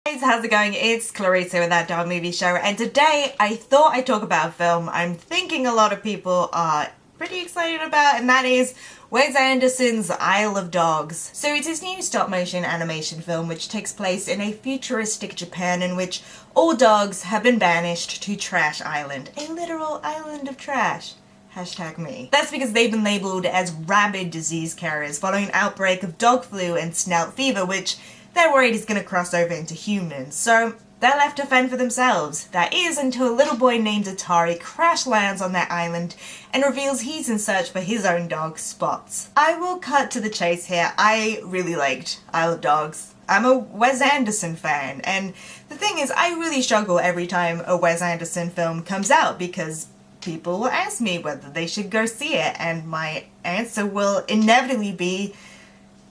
Hey, how's it going? It's Clarissa with That Dog Movie Show, and today I thought I'd talk about a film I'm thinking a lot of people are pretty excited about, and that is Wes Anderson's Isle of Dogs. So it's his new stop-motion animation film which takes place in a futuristic Japan in which all dogs have been banished to Trash Island. A literal island of trash. Hashtag me. That's because they've been labelled as rabid disease carriers following an outbreak of dog flu and snout fever, which they're worried is going to cross over into humans, so they're left to fend for themselves. That is, until a little boy named Atari crash lands on their island and reveals he's in search for his own dog, Spots. I will cut to the chase here. I really liked Isle of Dogs. I'm a Wes Anderson fan, and the thing is, I really struggle every time a Wes Anderson film comes out because people will ask me whether they should go see it, and my answer will inevitably be,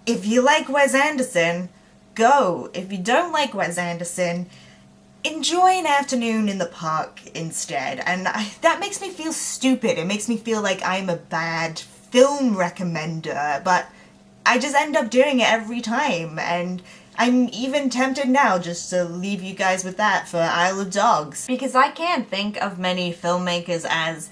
if you like Wes Anderson, go. If you don't like Wes Anderson, enjoy an afternoon in the park instead. And that makes me feel stupid. It makes me feel like I'm a bad film recommender, but I just end up doing it every time, and I'm even tempted now just to leave you guys with that for Isle of Dogs. Because I can't think of many filmmakers as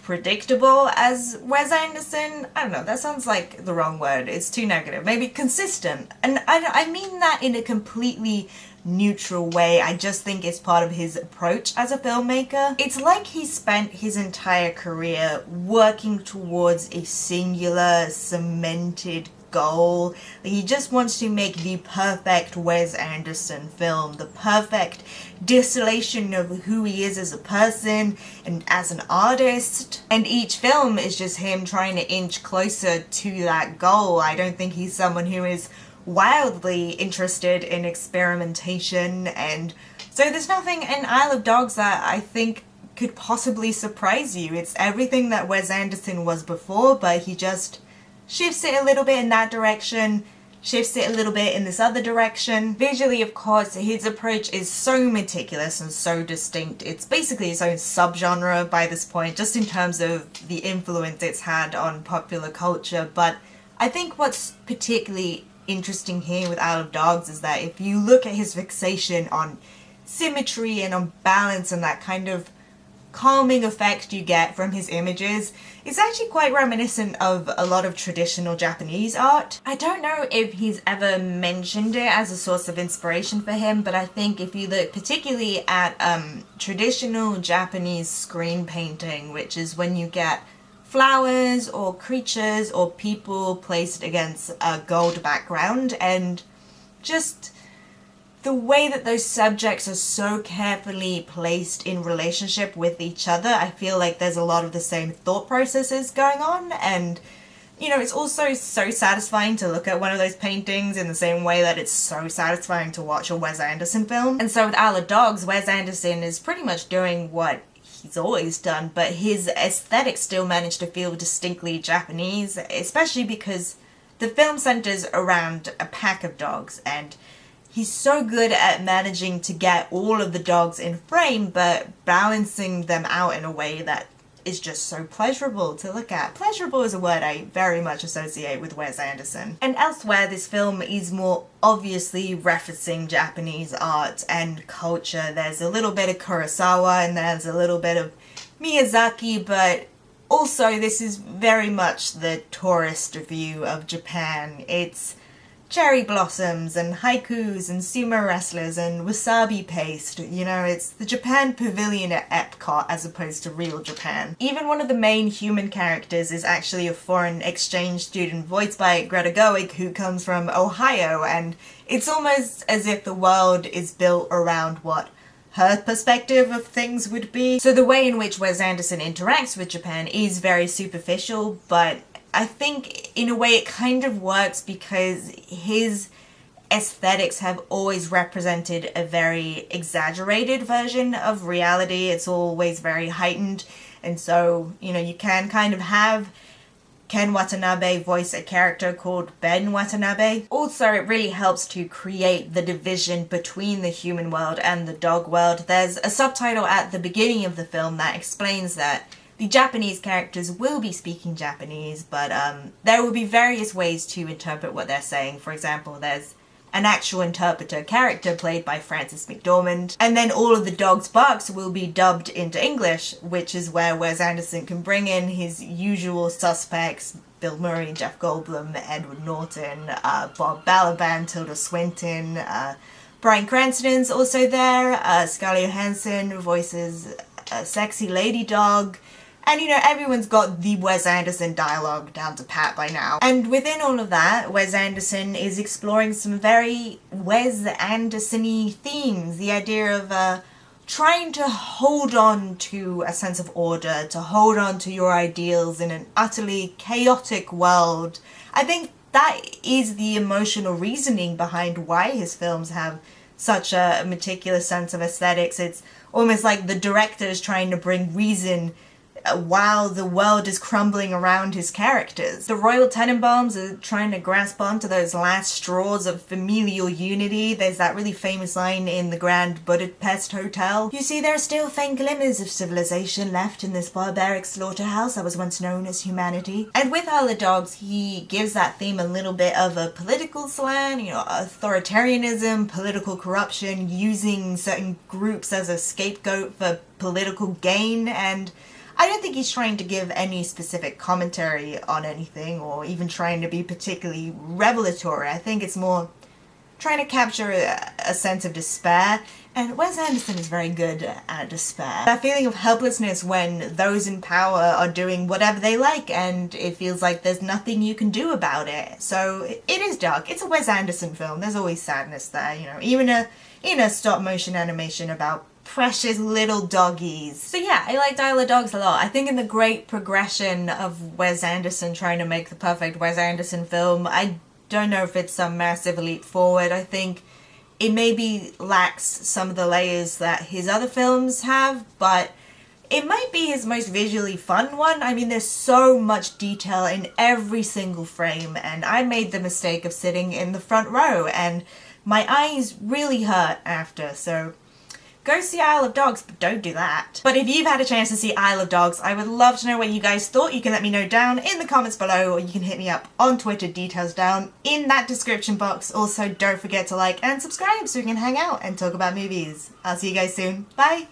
predictable as Wes Anderson. I don't know, that sounds like the wrong word, it's too negative. Maybe consistent. And I mean that in a completely neutral way. I just think it's part of his approach as a filmmaker. It's like he spent his entire career working towards a singular, cemented goal. He just wants to make the perfect Wes Anderson film, the perfect distillation of who he is as a person and as an artist. And each film is just him trying to inch closer to that goal. I don't think he's someone who is wildly interested in experimentation, and so there's nothing in Isle of Dogs that I think could possibly surprise you. It's everything that Wes Anderson was before, but he just shifts it a little bit in that direction, shifts it a little bit in this other direction. Visually, of course, his approach is so meticulous and so distinct. It's basically its own subgenre by this point, just in terms of the influence it's had on popular culture. But I think what's particularly interesting here with Isle of Dogs is that if you look at his fixation on symmetry and on balance and that kind of calming effect you get from his images, it's actually quite reminiscent of a lot of traditional Japanese art. I don't know if he's ever mentioned it as a source of inspiration for him, but I think if you look particularly at traditional Japanese screen painting, which is when you get flowers or creatures or people placed against a gold background, and just the way that those subjects are so carefully placed in relationship with each other, I feel like there's a lot of the same thought processes going on. And you know, it's also so satisfying to look at one of those paintings in the same way that it's so satisfying to watch a Wes Anderson film. And so with Isle of Dogs, Wes Anderson is pretty much doing what he's always done, but his aesthetic still managed to feel distinctly Japanese, especially because the film centers around a pack of dogs, and he's so good at managing to get all of the dogs in frame, but balancing them out in a way that is just so pleasurable to look at. Pleasurable is a word I very much associate with Wes Anderson. And elsewhere, this film is more obviously referencing Japanese art and culture. There's a little bit of Kurosawa and there's a little bit of Miyazaki, but also this is very much the tourist view of Japan. It's cherry blossoms and haikus and sumo wrestlers and wasabi paste. You know, it's the Japan Pavilion at Epcot as opposed to real Japan. Even one of the main human characters is actually a foreign exchange student voiced by Greta Gerwig, who comes from Ohio, and it's almost as if the world is built around what her perspective of things would be. So the way in which Wes Anderson interacts with Japan is very superficial, but I think in a way it kind of works because his aesthetics have always represented a very exaggerated version of reality. It's always very heightened, and so, you know, you can kind of have Ken Watanabe voice a character called Ben Watanabe. Also, it really helps to create the division between the human world and the dog world. There's a subtitle at the beginning of the film that explains that the Japanese characters will be speaking Japanese, but there will be various ways to interpret what they're saying. For example, there's an actual interpreter character played by Frances McDormand. And then all of the dogs' barks will be dubbed into English, which is where Wes Anderson can bring in his usual suspects, Bill Murray, Jeff Goldblum, Edward Norton, Bob Balaban, Tilda Swinton, Bryan Cranston's also there, Scarlett Johansson voices a sexy lady dog, and you know, everyone's got the Wes Anderson dialogue down to pat by now. And within all of that, Wes Anderson is exploring some very Wes Anderson-y themes. The idea of trying to hold on to a sense of order, to hold on to your ideals in an utterly chaotic world. I think that is the emotional reasoning behind why his films have such a meticulous sense of aesthetics. It's almost like the director is trying to bring reason while the world is crumbling around his characters. The Royal Tenenbaums are trying to grasp onto those last straws of familial unity. There's that really famous line in the Grand Budapest Hotel. You see, there are still faint glimmers of civilization left in this barbaric slaughterhouse that was once known as humanity. And with Isle of Dogs, he gives that theme a little bit of a political slant, you know, authoritarianism, political corruption, using certain groups as a scapegoat for political gain. And I don't think he's trying to give any specific commentary on anything or even trying to be particularly revelatory. I think it's more trying to capture a sense of despair, and Wes Anderson is very good at despair. That feeling of helplessness when those in power are doing whatever they like and it feels like there's nothing you can do about it. So it is dark. It's a Wes Anderson film. There's always sadness there, you know, even in a stop motion animation about precious little doggies. So yeah, I liked Isle of Dogs a lot. I think in the great progression of Wes Anderson trying to make the perfect Wes Anderson film, I don't know if it's some massive leap forward. I think it maybe lacks some of the layers that his other films have, but it might be his most visually fun one. I mean, there's so much detail in every single frame, and I made the mistake of sitting in the front row, and my eyes really hurt after, so go see Isle of Dogs, but don't do that. But if you've had a chance to see Isle of Dogs, I would love to know what you guys thought. You can let me know down in the comments below, or you can hit me up on Twitter, details down in that description box. Also, don't forget to like and subscribe so we can hang out and talk about movies. I'll see you guys soon. Bye!